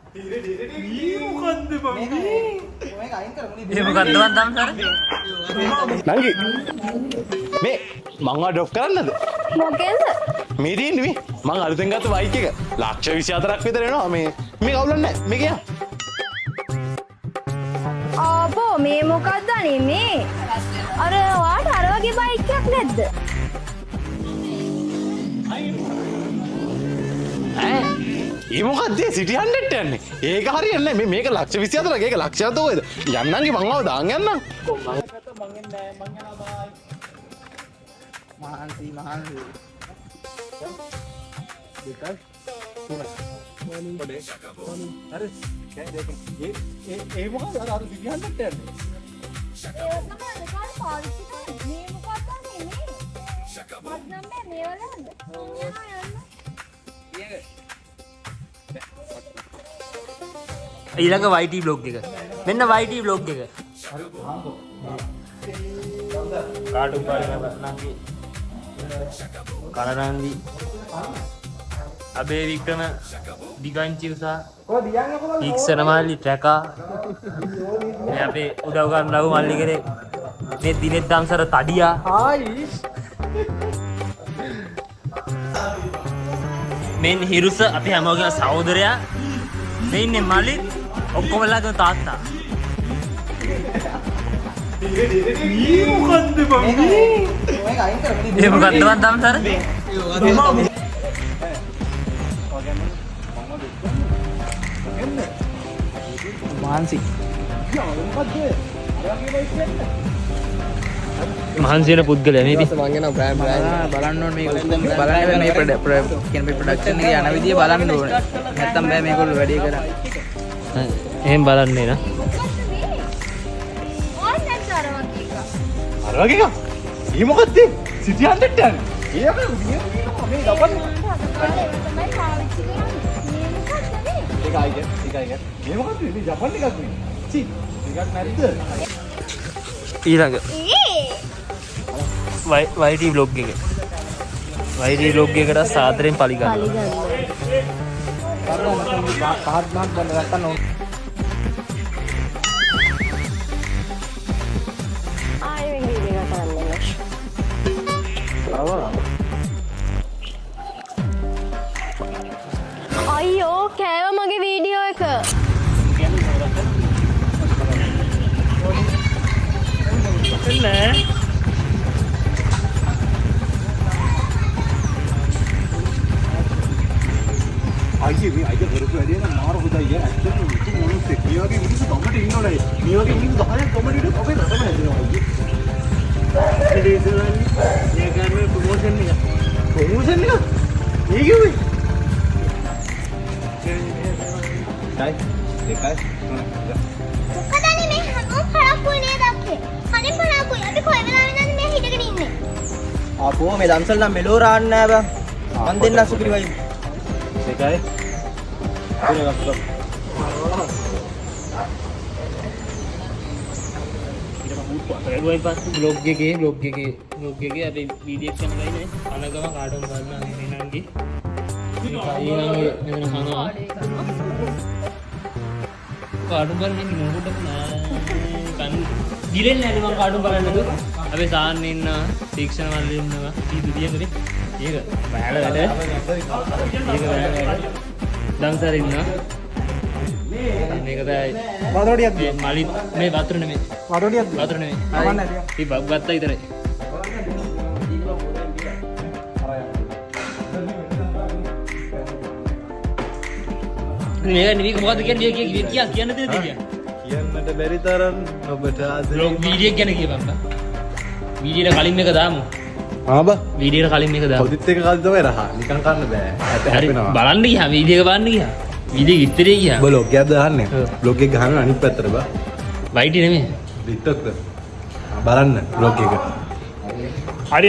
මොකද්ද බං මේක අයින් කරමු නේ. ඒ මොකද්ද මන් දම්සර? නංගි මේ මං ඩ්‍රොප් කරන්නද? මොකෙන්ද? මේ තියෙන්නේ මේ මං අලුතෙන් ගත්ත බයික් එක ලක්ෂ 24ක් විතර එනවා මේ කවුලන්නේ නැහැ මේ ගියා. ආපෝ මේ මොකක්ද අනේ මේ? අර ඔයාට අර වගේ බයික් එකක් නැද්ද? ඒ මොකක්ද සිටි 100ට යන්නේ? ඒක හරියන්නේ නැහැ. මේක ලක්ෂ 24ක් ඒක ලක්ෂයක් තෝයද? යන්නන්ගේ මං ආව දාන් යන්නම්. මහන්සි ඒ මොකක්ද අර සිටි 100ට යන්නේ? ඊළඟ YT බ්ලොග් එක. මෙන්න YT බ්ලොග් එක. කාටුන් පාරින නංගි. කලරන්දි. අබේ වික්‍රම දිගංචි උසා. ඉක්සන මල්ලි ට්‍රැකා. මේ අපේ උදව් ගන්න ලව් මල්ලි කරේ. මේ දිනෙත් දම්සර තඩියා. මෙන් හිරුස අපි හැමෝගෙම සහෝදරයා. මේ ඉන්නේ මලිත් ඔක්කොමලාගේ තාත්තා. මොකද්ද බං මේක අයින් කරමු නේ. ඒ මොකද්ද මන් දම්සර? මහන්සි. මහන්සි වෙන පුද්ගලයා මේ ඉතින්. බලන්න ඕනේ මේක බලන්න මේ ප්‍රොඩක්ෂන් එකේ යන විදිය බලන්න ඕනේ. නැත්තම් බෑ මේගොල්ලෝ වැඩේ කරන්නේ. එහෙන් බලන්නේ නා. අර වගේ එකක්. ඒ මොකක්ද සිටි 100ට යන්නේ? ඒක මේ දපන්නේ. මේ මොකක්ද මේ ජපන් එකක් නේ. චි එකක් නැද්ද? ඊළඟ YT vlog එක. YT vlog එකට සාදරයෙන් පරිගන්න. පහත් මාත් බඳ ගන්න ඕනේ. ආයෙ වීඩියෝ එක කරන්න. අයියෝ කෑව මගේ වීඩියෝ එක. නෑ. අයියේ කරපු වැඩේ නම් මාර හොඳයි යා. ඇත්තටම මුතු මොනුස්සෙක්. මේ වගේ මිනිස්සු ගමට ඉන්නවනේ. මේ වගේ මිනිස්සු 10ක් ගමට ඉන්න අපේ රටම හැදෙනවා අයියේ. ඒ කියන්නේ ප්‍රොමෝෂන් එක. ප්‍රොමෝෂන් එක? ඒ කිව්වේ? දෙකයි. මොකදනේ මේ හැමෝම පරක්කුයි නේද අපේ? කලින් පරක්කුයි. අපි කොයි වෙලාවෙ නේද මේ හිටගෙන ඉන්නේ? ආපෝ මේ දම්සල් නම් මෙලෝ රාන්න නෑ බං. මන් දෙන්න සුපිරි වයි. දෙකයි. තුනක් ගත්තා. vlog එකේ අපි වීඩියෝ එක කරන ගන්නේ අනගම කාටුන් ගන්න නේනන්ගේ. ඊළඟ මෙතන කනවා. කාටුන් බලන්නේ මොකටද නෑ. කන් දිලෙන්නේ නැහැ මම කාටුන් බලන්නේ නේද? අපි සාන්න ඉන්නවා, තීක්ෂණ වල ඉන්නවා. ඊ දුදියනේ. ඒක බෑල වැඩ. ඒක බෑල වැඩ. දම්සර ඉන්නවා. මේක තමයි වතුරටියක් මේ මලි මේ වතුර නෙමෙයි. වතුරටියක් වතුර නෙමෙයි. කවන්න ඇතිය. මේ බග් ගත්තා විතරයි. මේක නිවික මොකද්ද කියන්නේ කියන්න දෙන්නද කියන්නට බැරි තරම් ඔබට බ්ලොග් වීඩියෝ ගැන කියපන් බා. වීඩියෝට කලින් මේක දාමු. ආබා වීඩියෝට කලින් මේක දාමු. පොදිත් එක කල් තමයි රහ නිකන් කන්න බෑ. හරි බලන්න ගියා වීඩියෝ එක බලන්න ගියා. වීඩියෝ ඉස්තරේ ගියා. බ්ලොග් එකක් දාන්නේ. බ්ලොග් එක ගහන අනිත් පැත්තට බා. වයිටි නෙමෙයි. TikTok බලන්න බ්ලොග් එක. හරි